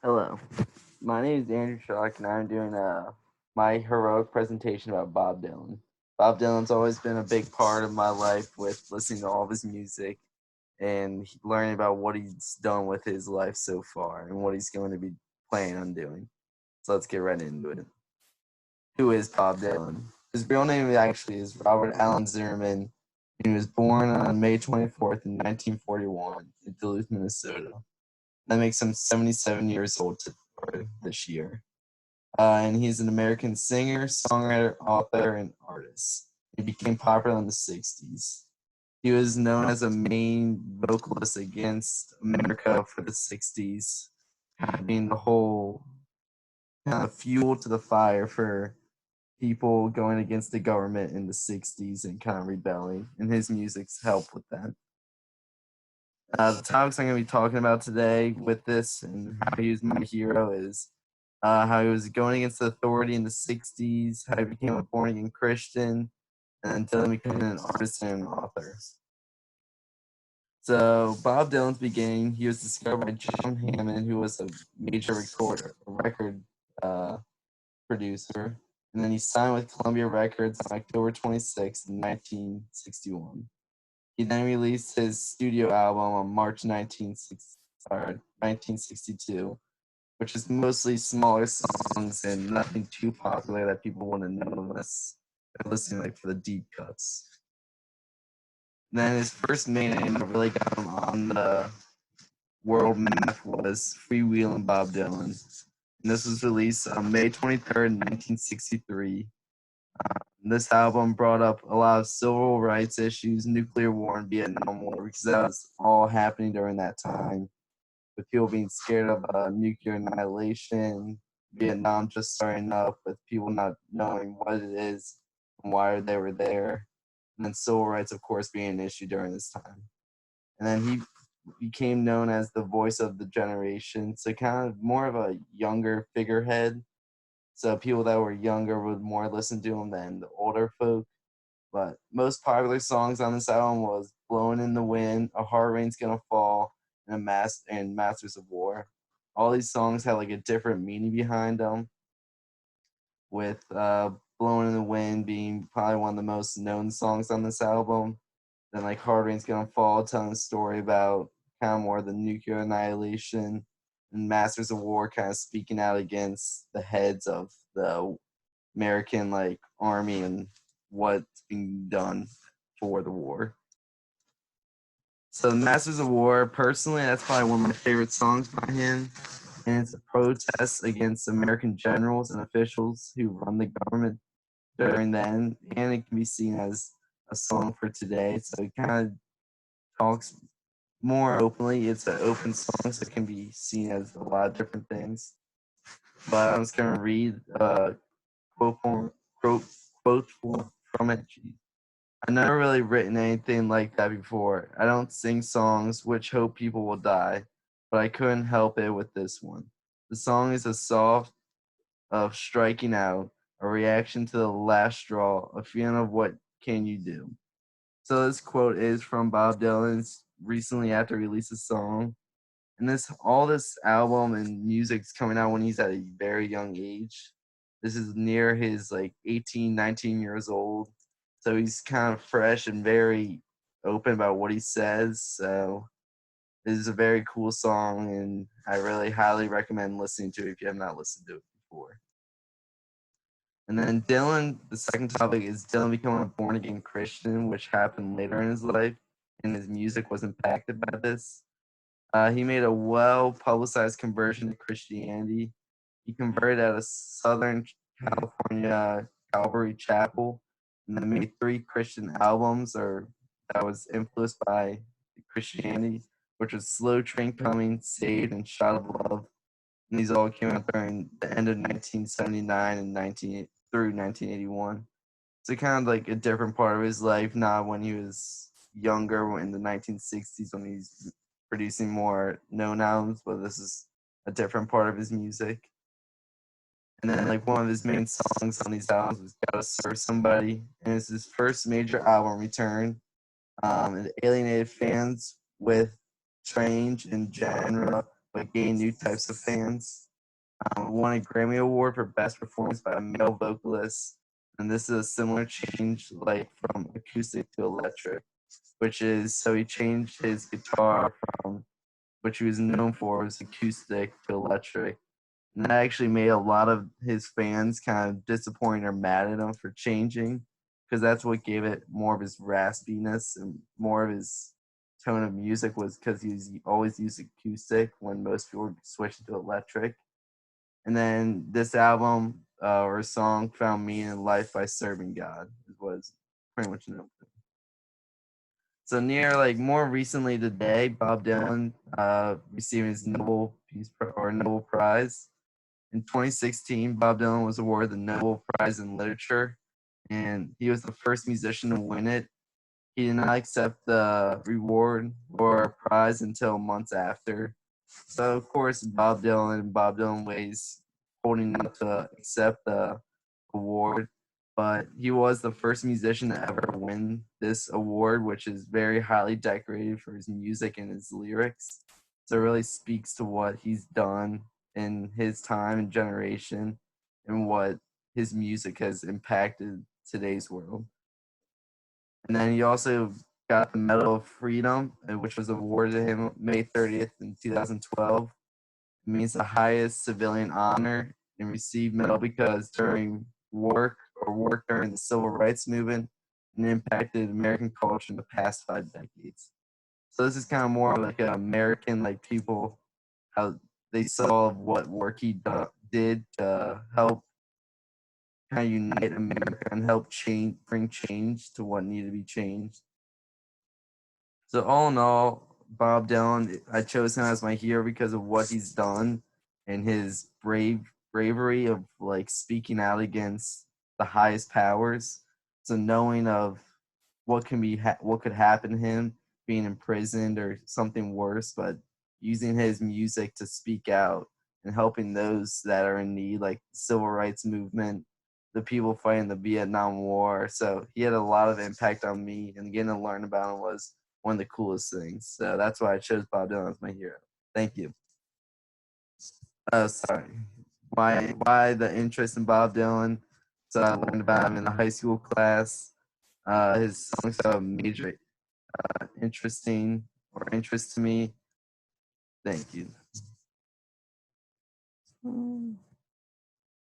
Hello, my name is Andrew Shark, and I'm doing my heroic presentation about Bob Dylan. Bob Dylan's always been a big part of my life with listening to all of his music and learning about what he's done with his life so far and what he's going to be planning on doing. So let's get right into it. Who is Bob Dylan? His real name actually is Robert Allen Zimmerman. He was born on May 24th in 1941 in Duluth, Minnesota. That makes him 77 years old this year. And he's an American singer, songwriter, author, and artist. He became popular in the 60s. He was known as a main vocalist against America for the 60s, kind of being the whole kind of fuel to the fire for people going against the government in the 60s and kind of rebelling. And his music's helped with that. The topics I'm going to be talking about today with this and how he was my hero is how he was going against the authority in the 60s, how he became a born again Christian, and until he became an artist and an author. So, Bob Dylan's beginning, he was discovered by John Hammond, who was a major record uh, producer. And then he signed with Columbia Records on October 26, 1961. He then released his studio album on March 1962, which is mostly smaller songs and nothing too popular that people want to know unless they're listening like for the deep cuts. And then his first main name that really got him on the world map was Freewheelin' Bob Dylan. And this was released on May 23rd, 1963. This album brought up a lot of civil rights issues, nuclear war, and Vietnam War, because that was all happening during that time, with people being scared of nuclear annihilation, Vietnam just starting up, with people not knowing what it is and why they were there, and then civil rights, of course, being an issue during this time. And then he became known as the voice of the generation, so kind of more of a younger figurehead. So people that were younger would more listen to him than the older folk. But most popular songs on this album was "Blowing in the Wind," "A Hard Rain's Gonna Fall," and Masters of War. All these songs had like a different meaning behind them, with "Blowing in the Wind" being probably one of the most known songs on this album. Then like "Hard Rain's Gonna Fall," telling a story about kind of more the nuclear annihilation, and "Masters of War" kind of speaking out against the heads of the American like army and what's being done for the war. So Masters of War, personally, that's probably one of my favorite songs by him. And it's a protest against American generals and officials who run the government during then. And it can be seen as a song for today. So it kind of talks more openly. It's an open song, so it can be seen as a lot of different things. But I'm just going to read a quote, quote, from it. Jeez. I've never really written anything like that before. I don't sing songs which hope people will die, but I couldn't help it with this one. The song is a soft of striking out, a reaction to the last straw, a feeling of what can you do. So this quote is from Bob Dylan's recently after he released a song. And this album and music's coming out when he's at a very young age. This is near his like 18, 19 years old. So he's kind of fresh and very open about what he says. So this is a very cool song, and I really highly recommend listening to it if you have not listened to it before. And then Dylan, the second topic is Dylan becoming a born again Christian, which happened later in his life, and his music was impacted by this. He made a well publicized conversion to Christianity. He converted at a Southern California Calvary Chapel, and then made three Christian albums or that was influenced by Christianity, which was Slow Train Coming, Saved, and Shot of Love. And these all came out during the end of 1979 and 1981. So kind of like a different part of his life, not when he was younger in the 1960s when he's producing more known albums, but this is a different part of his music. And then like one of his main songs on these albums was "Gotta Serve Somebody," and it's his first major album return. It alienated fans with strange and genre but gained new types of fans. Won a Grammy Award for Best Performance by a Male Vocalist, and this is a similar change, like from acoustic to electric, which is so he changed his guitar from which he was known for was acoustic to electric. And that actually made a lot of his fans kind of disappointed or mad at him for changing, because that's what gave it more of his raspiness and more of his tone of music was because he always used acoustic when most people were switching to electric. And then this album or song found meaning in life by serving God was pretty much known for. So near like more recently today, Bob Dylan received his Nobel Nobel Prize. In 2016, Bob Dylan was awarded the Nobel Prize in Literature, and he was the first musician to win it. He did not accept the reward or prize until months after. So of course, Bob Dylan and Bob Dylan ways holding up to accept the award, but he was the first musician to ever win this award, which is very highly decorated for his music and his lyrics. So it really speaks to what he's done in his time and generation and what his music has impacted today's world. And then he also got the Medal of Freedom, which was awarded to him May 30th in 2012. It means the highest civilian honor and received medal because during work during the civil rights movement and impacted American culture in the past 5 decades. So this is kind of more like an American, like people, how they saw what work he did to help kind of unite America and help bring change to what needed to be changed. So all in all, Bob Dylan, I chose him as my hero because of what he's done and his bravery of like speaking out against the highest powers. So knowing of what can be what could happen to him being imprisoned or something worse, but using his music to speak out and helping those that are in need, like the civil rights movement, the people fighting the Vietnam War. So he had a lot of impact on me, and getting to learn about him was one of the coolest things. So that's why I chose Bob Dylan as my hero. Thank you. Oh, sorry. Why the interest in Bob Dylan? So I learned about him in a high school class. His songs have major interesting or interest to me. Thank you.